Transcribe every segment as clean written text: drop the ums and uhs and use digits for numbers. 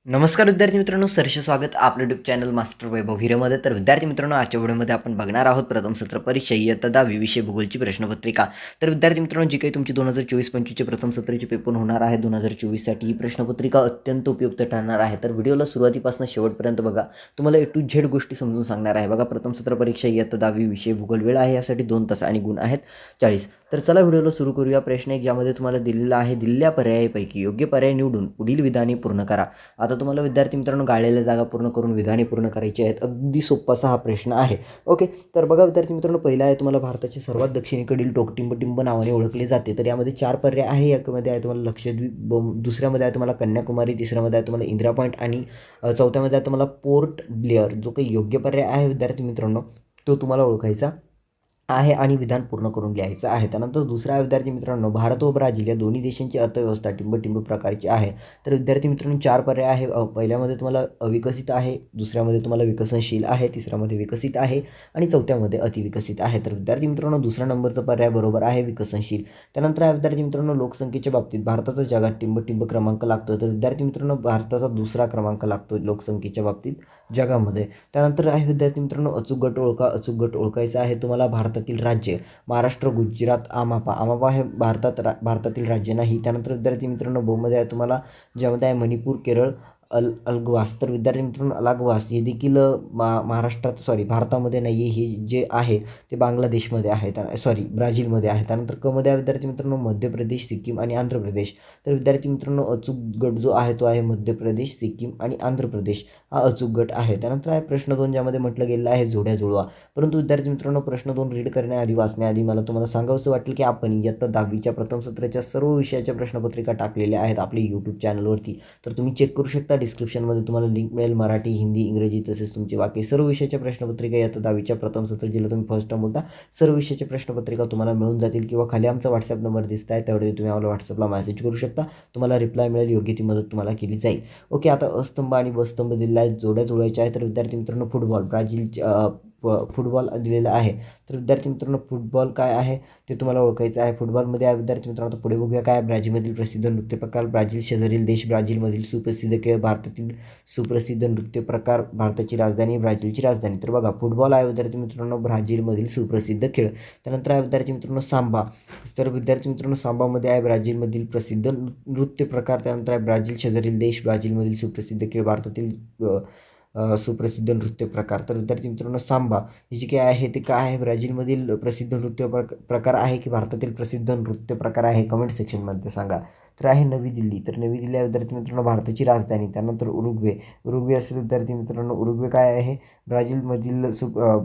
नमस्कार विद्यार्थी मित्रांनो, सहर्ष स्वागत आपलं यूट्यूब चॅनल मास्टर वैभव हिरेमध्ये. तर विद्यार्थी मित्रांनो, आजच्या व्हिडिओमध्ये आपण बघणार आहोत प्रथम सत्र परीक्षा इयत्ता 10वी विषय भूगोलची प्रश्नपत्रिका. तर विद्यार्थी मित्रांनो, जी काही तुमची 2024-25चे प्रथम सत्राचे पेपर होणार आहे 2024साठी ही प्रश्नपत्रिका अत्यंत उपयुक्त ठरणार आहे. तर व्हिडिओला सुरुवातीपासून शेवटपर्यंत बघा, तुम्हाला A to Z गोष्टी समजून सांगणार आहे. बघा, प्रथम सत्र परीक्षा इयत्ता 10वी विषय भूगोल. वेळ आहे यासाठी 2 तास आणि गुण आहेत 40. तर चला व्हिडिओला सुरू करूया. प्रश्न एक ज्यामध्ये तुम्हाला दिलेला आहे, दिलेल्या पर्यायापैकी योग्य पर्याय निवडून पुढील विधाने पूर्ण करा. आता तुम्हाला विद्यार्थी मित्रांनो गाळलेल्या जागा पूर्ण करून विधाने पूर्ण करायची आहेत. अगदी सोपा असा हा प्रश्न आहे. ओके, तर बघा विद्यार्थी मित्रांनो, पहिला आहे तुम्हाला भारताचे सर्वात दक्षिणेकडील टोक टिंब नावाने ओळखले जाते. तर यामध्ये 4 पर्याय आहे. यामध्ये आहे तुम्हाला लक्षद्वीप, दुसऱ्यामध्ये आहे तुम्हाला कन्याकुमारी, तिसऱ्यामध्ये आहे तुम्हाला इंदिरा पॉईंट आणि चौथ्यामध्ये आहे तुम्हाला पोर्ट ब्लेअर. जो काही योग्य पर्याय आहे विद्यार्थी मित्रांनो, तो तुम्हाला ओळखायचा आहे आणि विधान पूर्ण करून लिहायचं आहे. त्यानंतर दुसरा विद्यार्थी मित्रांनो, भारत व ब्राझील या दोन्ही देशांची अर्थव्यवस्था टिंब प्रकारची आहे. तर विद्यार्थी मित्रांनो 4 पर्याय आहे. पहिल्यामध्ये तुम्हाला अविकसित आहे, दुसऱ्यामध्ये तुम्हाला विकसनशील आहे, तिसऱ्यामध्ये विकसित आहे आणि चौथ्यामध्ये अतिविकसित आहे. तर विद्यार्थी मित्रांनो दुसरा नंबरचा पर्याय बरोबर आहे, विकसनशील. त्यानंतर आहे विद्यार्थी मित्रांनो, लोकसंख्येच्या बाबतीत भारताचा जगात टिंब क्रमांक लागतो. तर विद्यार्थी मित्रांनो भारताचा दुसरा क्रमांक लागतो लोकसंख्येच्या बाबतीत जगामध्ये. त्यानंतर आहे विद्यार्थी मित्रांनो, अचूक गट ओळखा. अचूक गट ओळखायचा आहे तुम्हाला. भारतातील राज्य महाराष्ट्र, गुजरात, आमापा हे भारतातील राज्य नाही. त्यानंतर विद्यार्थी मित्रांनो मध्ये आहे तुम्हाला, ज्यामध्ये आहे मणिपूर, केरळ, अलगवास. तर विद्यार्थी मित्रांनो अलगवास हे देखील भारतामध्ये नाही आहे. हे जे आहे ते बांगलादेशमध्ये आहे, ब्राझीलमध्ये आहे. त्यानंतर मध्ये आहे विद्यार्थी मित्रांनो मध्य प्रदेश, सिक्कीम आणि आंध्र प्रदेश. तर विद्यार्थी मित्रांनो अचूक गट जो आहे तो आहे मध्य प्रदेश, सिक्कीम आणि आंध्र प्रदेश हा अचूक गट आहे. त्यानंतर आहे प्रश्न 2, ज्यामध्ये म्हटलं गेलं आहे जोड्या जुळवा. परंतु विद्यार्थी मित्रांनो प्रश्न 2 रीड करण्याआधी, वाचण्याआधी मला तुम्हाला सांगावंसं वाटेल की आपण इयत्ता 10वीच्या प्रथम सत्राच्या सर्व विषयाच्या प्रश्नपत्रिका टाकलेल्या आहेत आपल्या यूट्यूब चॅनलवरती. तर तुम्ही चेक करू शकता. डिस्क्रिप्शनमध्ये तुम्हाला लिंक मिळेल. मराठी, हिंदी, इंग्रजी तसेच तुमचे बाकी सर्व विषयाच्या प्रश्नपत्रिका इयत्ता 10वीच्या प्रथम सत्र, जिल्हा तुम्ही फर्स्ट टाइम बोलता, सर्व विषयाच्या प्रश्नपत्रिका तुम्हाला मिळून जातील. किंवा खाली आमचा व्हॉट्सअप नंबर दिसत आहे, त्यावेळी तुम्ही आम्हाला व्हॉट्सअपला मेसेज करू शकता. तुम्हाला रिप्लाय मिळेल, योग्य ती मदत तुम्हाला केली जाईल. ओके, आता अस्तंभ आणि बस्तंभ दिलेला आहे, जोड्या जुळवायच्या आहेत. तर विद्यार्थी मित्रांनो फुटबॉल, फुटबॉल दिलेला आहे. तर विद्यार्थी मित्रांनो फुटबॉल काय आहे ते तुम्हाला ओळखायचं आहे. फुटबॉलमध्ये आहे विद्यार्थी मित्रांनो, पुढे बघूया काय. ब्राझीलमधील प्रसिद्ध नृत्य प्रकार, ब्राझील शेजारील देश, ब्राझीलमधील सुप्रसिद्ध खेळ, भारतातील सुप्रसिद्ध नृत्य प्रकार, भारताची राजधानी, ब्राझीलची राजधानी. तर बघा फुटबॉल आहे विद्यार्थी मित्रांनो ब्राझीलमधील सुप्रसिद्ध खेळ. त्यानंतर आहे विद्यार्थी मित्रांनो सांबा. तर विद्यार्थी मित्रांनो सांबामध्ये आहे ब्राझीलमधील प्रसिद्ध नृत्य प्रकार. त्यानंतर आहे ब्राझील शेजारील देश, ब्राझीलमधील सुप्रसिद्ध खेळ, भारतातील सुप्रसिद्ध नृत्य प्रकार. तर विद्यार्थी मित्रांनो सांबा हे जे काय आहे ते काय आहे, ब्राझीलमधील प्रसिद्ध नृत्य प्रकार आहे की भारतातील प्रसिद्ध नृत्य प्रकार आहे, कमेंट सेक्शनमध्ये सांगा. तर आहे नवी दिल्ली. तर नवी दिल्ली आहे विद्यार्थी मित्रांनो भारताची राजधानी. त्यानंतर उरुग्वे असेल विद्यार्थी मित्रांनो. उरुग्वे काय आहे, ब्राझीलमधील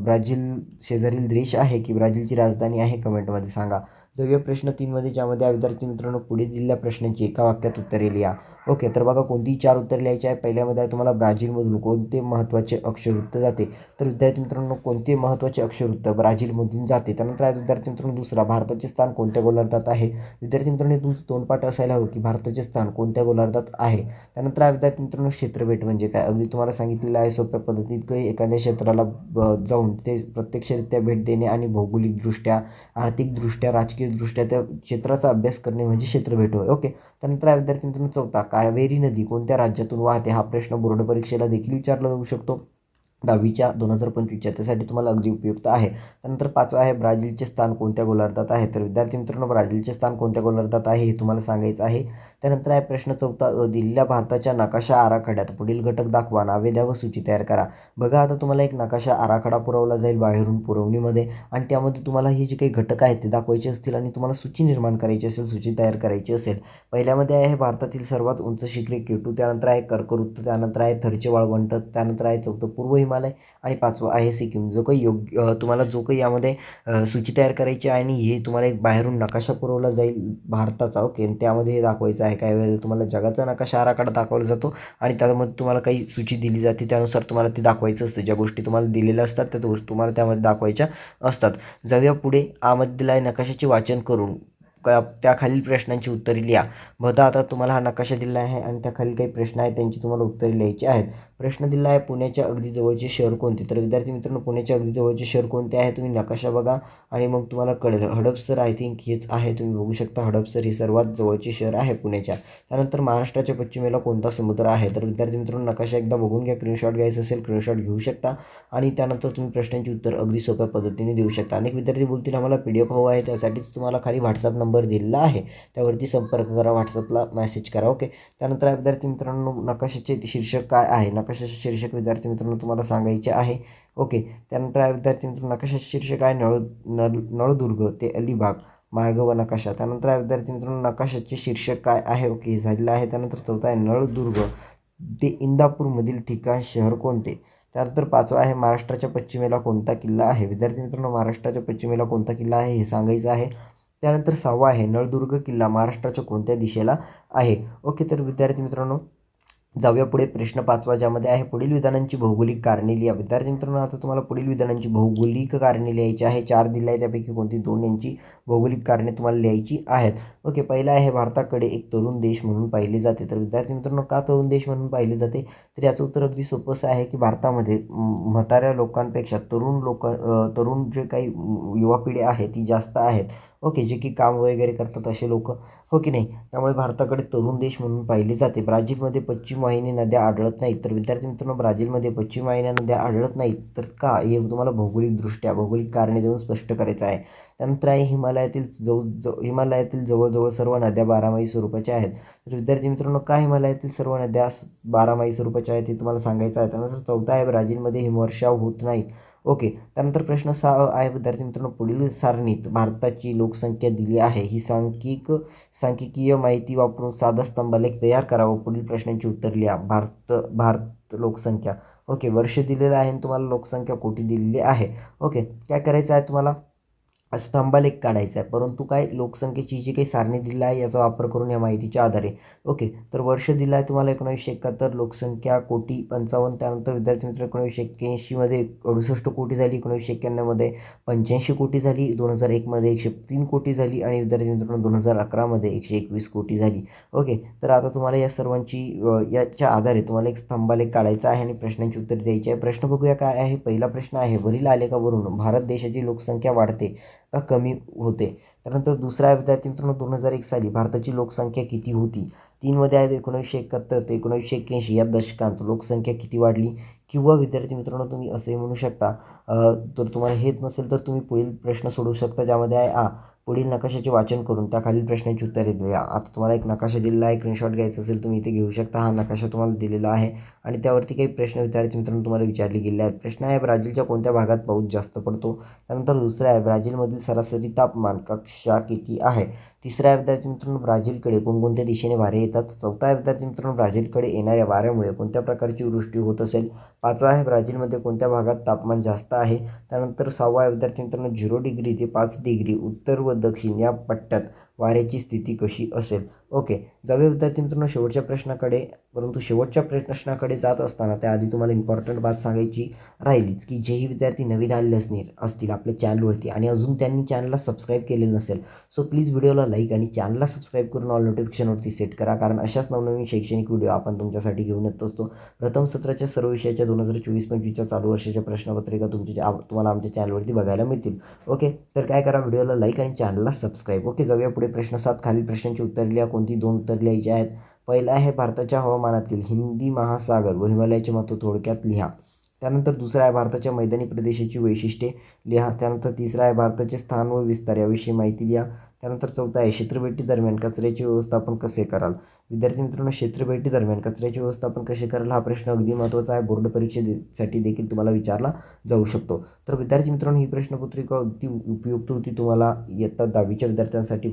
ब्राझील शेजारील देश आहे की ब्राझीलची राजधानी आहे, कमेंटमध्ये सांगा. जाऊया प्रश्न 3मध्ये, ज्यामध्ये विद्यार्थी मित्रांनो पुढे दिलेल्या प्रश्नांची एका वाक्यात उत्तरे लिहा. ओके, तर बघा कोणतीही 4 उत्तर लिहायची आहे. पहिल्यामध्ये आहे तुम्हाला ब्राझीलमधून कोणते महत्त्वाचे अक्षरवृत्त जाते. तर विद्यार्थी मित्रांनो कोणते महत्त्वाचे अक्षरवृत्त ब्राझीलमधून जाते. त्यानंतर आहे विद्यार्थी मित्रांनो दुसरा, भारताचे स्थान कोणत्या गोलार्धात आहे. विद्यार्थी मित्रांनो तुमचं तोंडपाठ असायला हवं की भारताचे स्थान कोणत्या गोलार्धात आहे. त्यानंतर आहे विद्यार्थी मित्रांनो क्षेत्रभेट म्हणजे काय. अगदी तुम्हाला सांगितलेलं आहे सोप्या पद्धतीत काही एखाद्या क्षेत्राला जाऊन ते प्रत्यक्षरित्या भेट देणे आणि भौगोलिकदृष्ट्या, आर्थिकदृष्ट्या, राजकीयदृष्ट्या त्या क्षेत्राचा अभ्यास करणे म्हणजे क्षेत्रभेट होय. ओके, त्यानंतर आहे विद्यार्थी मित्रांनो चौथा, कावेरी नदी कोणत्या राज्यातून वाहते. हा प्रश्न बोर्ड परीक्षेला देखील विचारला जाऊ शकतो 10वीच्या 2025च्या, त्यासाठी तुम्हाला अगदी उपयुक्त आहे. त्यानंतर 5वा आहे ब्राझीलचे स्थान कोणत्या गोलार्धात आहे. तर विद्यार्थी मित्रांनो ब्राझीलचे स्थान कोणत्या गोलार्धात आहे हे तुम्हाला सांगायचं आहे. त्यानंतर आहे प्रश्न 4, दिलेल्या भारताच्या नकाशा आराखड्यात पुढील घटक दाखवा, नावे द्या व सूची तयार करा. बघा आता तुम्हाला एक नकाशा आराखडा पुरवला जाईल बाहेरून पुरवणीमध्ये, आणि त्यामध्ये तुम्हाला हे जे काही घटक आहेत ते दाखवायचे असतील आणि तुम्हाला सूची निर्माण करायची असेल, सूची तयार करायची असेल. पहिल्यामध्ये आहे भारतातील सर्वात उंच शिखरे केटू, त्यानंतर आहे कर्कवृत्त, त्यानंतर आहे थरचे वाळवंट, त्यानंतर आहे चौथं पूर्व हिमालय आणि 5वं आहे सिक्कीम. जो काही तुम्हाला जो काही यामध्ये सूची तयार करायची आहे आणि हे तुम्हाला एक बाहेरून नकाशा पुरवला जाईल भारताचा. ओके, त्यामध्ये हे दाखवायचं आहे. काही वेळेला तुम्हाला जगाचा नकाशा आराखडा दाखवला जातो आणि त्यामध्ये तुम्हाला काही सूची दिली जाते, त्यानुसार तुम्हाला ते दाखवायचं असतं. ज्या गोष्टी तुम्हाला दिलेल्या असतात त्या तुम्हाला त्यामध्ये दाखवायच्या असतात. जाऊया पुढे. आमध्ये दिला आहे नकाशाचे वाचन करून त्याखालील प्रश्नांची उत्तरे लिहा. बघा आता तुम्हाला हा नकाशा दिला आहे आणि त्याखाली काही प्रश्न आहेत त्यांची तुम्हाला उत्तरे लिहायची आहेत. प्रश्न दिला आहे पुण्याच्या अगदी जवळचे शहर कोणते. तर विद्यार्थी मित्रांनो पुण्याच्या अगदी जवळचे शहर कोणते आहे तुम्ही नकाशा बघा आणि मग तुम्हाला कळेल. हडपसर आय थिंक हेच आहे, तुम्ही बघू शकता हडपसर हे सर्वात जवळचे शहर आहे पुण्याच्या. त्यानंतर महाराष्ट्राच्या पश्चिमेला कोणता समुद्र आहे. तर विद्यार्थी मित्रांनो नकाशा एकदा बघून घ्या, स्क्रीनशॉट घ्यायचं असेल स्क्रीनशॉट घेऊ शकता आणि त्यानंतर तुम्ही प्रश्नांची उत्तर अगदी सोप्या पद्धतीने देऊ शकता. अनेक विद्यार्थी बोलतील आम्हाला PDF हवा आहे, त्यासाठीच तुम्हाला खाली व्हॉट्सअप नंबर दिलेला आहे, त्यावरती संपर्क करा, व्हॉट्सअपला मेसेज करा. ओके. त्यानंतर विद्यार्थी मित्रांनो नकाशाचे शीर्षक काय आहे. नकाशाचे शीर्षक विद्यार्थी मित्रांनो तुम्हाला सांगायचे आहे. ओके. त्यानंतर विद्यार्थी मित्रांनो नकाशाचे शीर्षक आहे नळदुर्ग ते अलिबाग मार्ग व नकाशा. त्यानंतर विद्यार्थी मित्रांनो नकाशाचे शीर्षक काय आहे. ओके झालेलं आहे. त्यानंतर चौथा आहे नळदुर्ग ते इंदापूरमधील ठिकाण शहर कोणते. त्यानंतर पाचवा आहे महाराष्ट्राच्या पश्चिमेला कोणता किल्ला आहे. विद्यार्थी मित्रांनो महाराष्ट्राच्या पश्चिमेला कोणता किल्ला आहे हे सांगायचं आहे. त्यानंतर सहावा आहे नळदुर्ग किल्ला महाराष्ट्राच्या कोणत्या दिशेला आहे. ओके. तर विद्यार्थी मित्रांनो जाऊया पुढे. प्रश्न 5वा ज्यामध्ये आहे पुढील विधानांची भौगोलिक कारणे लिहा. विद्यार्थी मित्रांनो आता तुम्हाला पुढील विधानांची भौगोलिक कारणे लिहायची आहे. 4 दिले आहे, त्यापैकी कोणती 2 यांची भौगोलिक कारणे तुम्हाला लिहायची आहेत. ओके. पहिला आहे भारताकडे एक तरुण देश म्हणून पाहिले जाते. तर विद्यार्थी मित्रांनो का तरुण देश म्हणून पाहिले जाते. तर याचं उत्तर अगदी सोपं असं आहे की भारतामध्ये म्हाताऱ्या लोकांपेक्षा तरुण जे काही युवा पिढी आहे ती जास्त आहेत. ओके. जे की काम वगैरे करतात असे लोक, हो की नाही. त्यामुळे भारताकडे तरुण देश म्हणून पाहिले जाते. ब्राझीलमध्ये पश्चिम वाहिनी नद्या आढळत नाहीत. तर विद्यार्थी मित्रांनो ब्राझीलमध्ये पश्चिम वाहिन्या नद्या आढळत नाहीत तर का हे तुम्हाला भौगोलिक कारणे देऊन स्पष्ट करायचं आहे. त्यानंतर आहे हिमालयातील जवळजवळ सर्व नद्या बारमाही स्वरूपाच्या आहेत. तर विद्यार्थी मित्रांनो का हिमालयातील सर्व नद्या बारमाही स्वरूपाच्या आहेत हे तुम्हाला सांगायचं आहे. त्यानंतर चौथा आहे ब्राझीलमध्ये हिमवर्षाव होत नाही. ओके. त्यानंतर प्रश्न 6 आहे विद्यार्थी मित्रांनो पुढील सारणीत भारताची लोकसंख्या दिली आहे. ही सांख्यिकीय माहिती वापरून साधा स्तंभालेख तयार करावा. पुढील प्रश्नांची उत्तर लिहा. भारत लोकसंख्या. ओके. वर्ष दिलेलं आहे आणि तुम्हाला लोकसंख्या कोटी दिलेली आहे. ओके. काय करायचं आहे तुम्हाला स्तंभालेख काढायचा आहे, परंतु काय लोकसंख्येची जी काही सारणी दिली आहे याचा वापर करून या माहितीच्या आधारे. ओके. तर वर्ष दिलं आहे तुम्हाला 1971, लोकसंख्या कोटी 55. त्यानंतर विद्यार्थी मित्र 1981मध्ये 68 कोटी झाली, 1991मध्ये 85 कोटी झाली, 2001मध्ये 103 कोटी झाली आणि विद्यार्थी मित्रांनो 2011मध्ये 121 कोटी झाली. ओके. तर आता तुम्हाला या सर्वांची याच्या आधारे तुम्हाला एक स्तंभालेख काढायचा आहे आणि प्रश्नांची उत्तर द्यायची आहे. प्रश्न बघूया काय आहे. पहिला प्रश्न आहे वरील आलेखावरून भारत देशाची लोकसंख्या वाढते का कमी होते. त्यानंतर दुसरा आहे विद्यार्थी मित्रांनो 2001 साली भारताची लोकसंख्या किती होती. 3मध्ये आहे 1971 ते 1981 या दशकांत लोकसंख्या किती वाढली. किंवा विद्यार्थी मित्रांनो तुम्ही असे म्हणू शकता तर तुम्हाला हेच नसेल तर तुम्ही पुढील प्रश्न सोडवू शकता ज्यामध्ये आहे पुढील नकाशाचे वाचन करून त्या खालील प्रश्नांची उत्तरे द्या. आता तुम्हाला एक नकाशा दिलेला आहे, स्क्रीनशॉट घ्यायचा असेल तुम्ही इथे घेऊ शकता. हा नकाशा तुम्हाला दिलेला आहे आणि त्यावरती काही प्रश्न विद्यार्थी मित्रांनो तुम्हाला विचारले गेले आहेत. प्रश्न आहे ब्राझीलच्या कोणत्या भागात पाऊस जास्त पडतो. त्यानंतर दुसरा आहे ब्राझीलमधील सरासरी तापमान कक्षा किती आहे. तिसरा आहे विद्यार्थी मित्रांनो ब्राझीलकडे कोणकोणत्या दिशेने वारे येतात. चौथा आहे विद्यार्थी मित्रांनो ब्राझीलकडे येणाऱ्या वाऱ्यामुळे कोणत्या प्रकारची वृष्टी होत असेल. पाचवा आहे ब्राझीलमध्ये कोणत्या भागात तापमान जास्त आहे. त्यानंतर 6वा आहे विद्यार्थी मित्रांनो 0 डिग्री ते 5 डिग्री उत्तर व दक्षिण या पट्ट्यात वाऱ्याची स्थिती कशी असेल. ओके. जाऊया विद्यार्थी मित्रांनो शेवटच्या प्रश्नाकडे. परंतु शेवटच्या प्रश्नाकडे जात असताना त्याआधी तुम्हाला इम्पॉर्टंट बात सांगायची राहिलीच की जेही विद्यार्थी नवीन आलेले असतील आपल्या चॅनलवरती आणि अजून त्यांनी चॅनलला सबस्क्राईब केलेलं नसेल सो प्लीज व्हिडिओला लाईक आणि चॅनलला सबस्क्राईब करून ऑल नोटिफिकेशनवरती सेट करा, कारण अशाच नवनवीन शैक्षणिक व्हिडिओ आपण तुमच्यासाठी घेऊन येत असतो. प्रथम सत्राच्या सर्व विषयाच्या 2024-25च्या चालू वर्षाच्या प्रश्नपत्रिका तुम्हाला आमच्या चॅनलवरती बघायला मिळतील. ओके. तर काय करा व्हिडिओला लाईक आणि चॅनलला सबस्क्राईब. ओके. जाऊया पुढे. प्रश्न 7 खालील प्रश्नांची उत्तर लिहा. कोणती 2 उत्तर लिहायची आहेत. पहिला आहे भारताच्या हवामानातील हिंदी महासागर व हिमालयाचे महत्त्व थोडक्यात लिहा. त्यानंतर दुसरा आहे भारताच्या मैदानी प्रदेशाची वैशिष्ट्ये लिहा. त्यानंतर तिसरा आहे भारताचे स्थान व विस्तार याविषयी माहिती लिहा. त्यानंतर चौथा आहे क्षेत्रभेटी दरम्यान कचऱ्याचे व्यवस्थापन कसे कराल. विद्यार्थी मित्रांनो क्षेत्रभेटी दरम्यान कचऱ्याचे व्यवस्थापन कसे कराल हा प्रश्न अगदी महत्त्वाचा आहे. बोर्ड परीक्षेसाठी देखील तुम्हाला विचारला जाऊ शकतो. तर विद्यार्थी मित्रांनो ही प्रश्नपत्रिका अगदी उपयुक्त होती तुम्हाला इयत्ता 10वीच्या विद्यार्थ्यांसाठी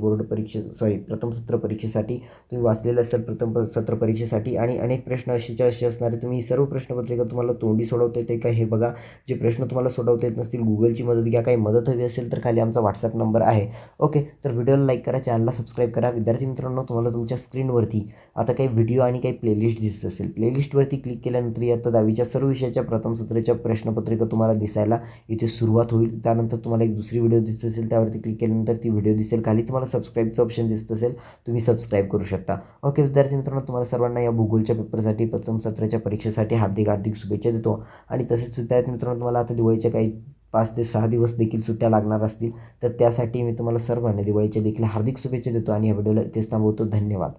प्रथम सत्र परीक्षेसाठी तुम्ही वाचलेलं असेल प्रथम सत्र परीक्षेसाठी आणि अनेक प्रश्न असे असणारे. तुम्ही सर्व प्रश्नपत्रिका तुम्हाला तोंडी सोडवता येते का हे बघा. जे प्रश्न तुम्हाला सोडवता येत नसतील गुगलची मदत घ्या. काही मदत हवी असेल तर खाली आमचा व्हॉट्सअप नंबर आहे. ओके. तर व्हिडिओला लाईक करा, चॅनलला सबस्क्राईब करा. विद्यार्थी मित्रांनो तुम्हाला तुमच्या स्क्रीनवरती आता काही व्हिडिओ आणि काही प्लेलिस्ट दिसत असेल, प्लेलिस्टवरती क्लिक केल्यानंतर इयत्ता 10वीच्या सर्व विषयाच्या प्रथम सत्राच्या प्रश्नपत्रिका तुम्हाला दिसायला इथे सुरुवात होईल. त्यानंतर तुम्हाला एक दुसरी व्हिडिओ दिसत असेल, त्यावरती क्लिक केल्यानंतर ती व्हिडिओ दिसेल. खाली तुम्हाला सबस्क्राईबचं ऑप्शन दिसत असेल, तुम्ही सबस्क्राईब करू शकता. ओके विद्यार्थी मित्रांनो, तुम्हाला सर्वांना या भूगोलच्या पेपरसाठी प्रथम सत्राच्या परीक्षेसाठी हार्दिक शुभेच्छा देतो. आणि तसेच विद्यार्थी मित्रांनो, तुम्हाला आता दिवाळीच्या काही 5 ते 6 दिवस देखील सुट्ट्या लागणार असतील, तर त्यासाठी मी तुम्हाला सर्वांना दिवाळीच्या देखील हार्दिक शुभेच्छा देतो आणि या व्हिडिओला इथेच थांबवतो. धन्यवाद.